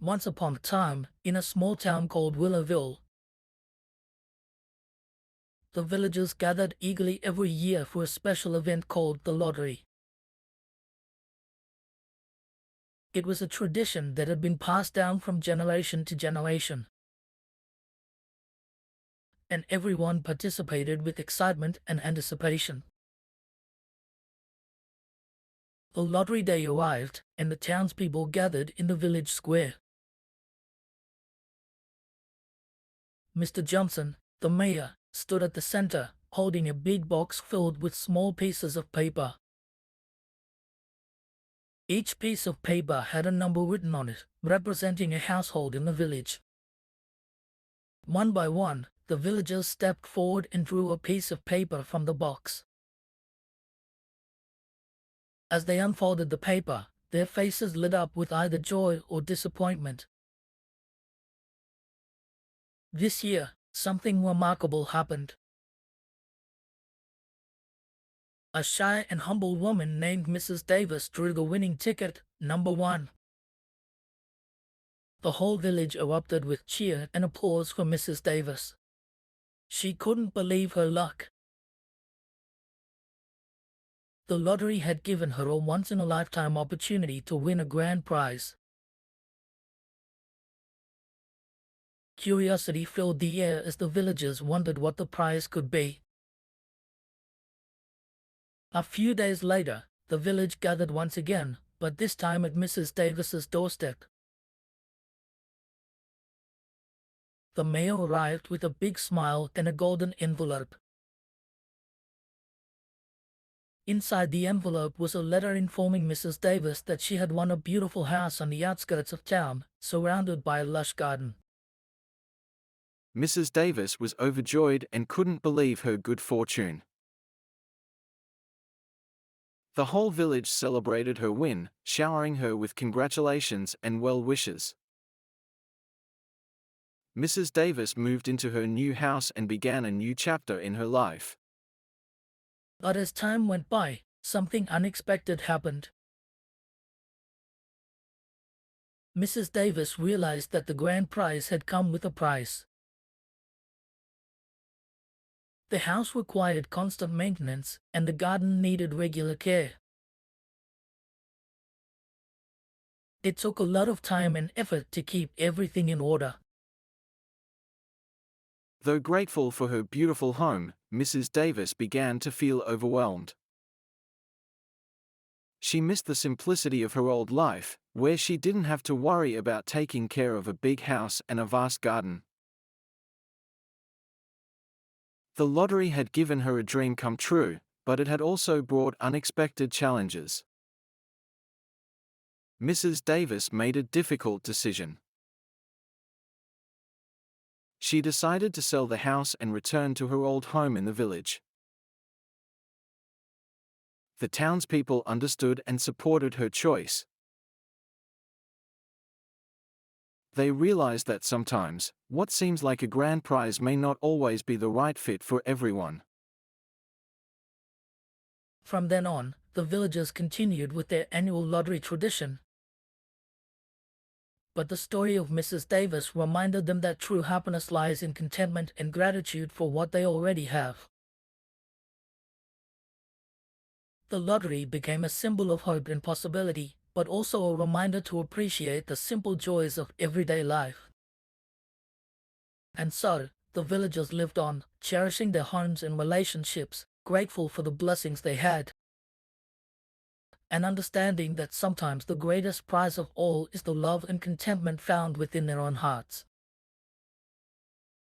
Once upon a time, in a small town called Willowville, the villagers gathered eagerly every year for a special event called the lottery. It was a tradition that had been passed down from generation to generation, and everyone participated with excitement and anticipation. The lottery day arrived, and the townspeople gathered in the village square. Mr. Johnson, the mayor, stood at the center, holding a big box filled with small pieces of paper. Each piece of paper had a number written on it, representing a household in the village. One by one, the villagers stepped forward and drew a piece of paper from the box. As they unfolded the paper, their faces lit up with either joy or disappointment. This year, something remarkable happened. A shy and humble woman named Mrs. Davis drew the winning ticket, number 1. The whole village erupted with cheer and applause for Mrs. Davis. She couldn't believe her luck. The lottery had given her a once-in-a-lifetime opportunity to win a grand prize. Curiosity filled the air as the villagers wondered what the prize could be. A few days later, the village gathered once again, but this time at Mrs. Davis's doorstep. The mayor arrived with a big smile and a golden envelope. Inside the envelope was a letter informing Mrs. Davis that she had won a beautiful house on the outskirts of town, surrounded by a lush garden. Mrs. Davis was overjoyed and couldn't believe her good fortune. The whole village celebrated her win, showering her with congratulations and well wishes. Mrs. Davis moved into her new house and began a new chapter in her life. But as time went by, something unexpected happened. Mrs. Davis realized that the grand prize had come with a price. The house required constant maintenance, and the garden needed regular care. It took a lot of time and effort to keep everything in order. Though grateful for her beautiful home, Mrs. Davis began to feel overwhelmed. She missed the simplicity of her old life, where she didn't have to worry about taking care of a big house and a vast garden. The lottery had given her a dream come true, but it had also brought unexpected challenges. Mrs. Davis made a difficult decision. She decided to sell the house and return to her old home in the village. The townspeople understood and supported her choice. They realized that sometimes, what seems like a grand prize may not always be the right fit for everyone. From then on, the villagers continued with their annual lottery tradition. But the story of Mrs. Davis reminded them that true happiness lies in contentment and gratitude for what they already have. The lottery became a symbol of hope and possibility, but also a reminder to appreciate the simple joys of everyday life. And so, the villagers lived on, cherishing their homes and relationships, grateful for the blessings they had, and understanding that sometimes the greatest prize of all is the love and contentment found within their own hearts.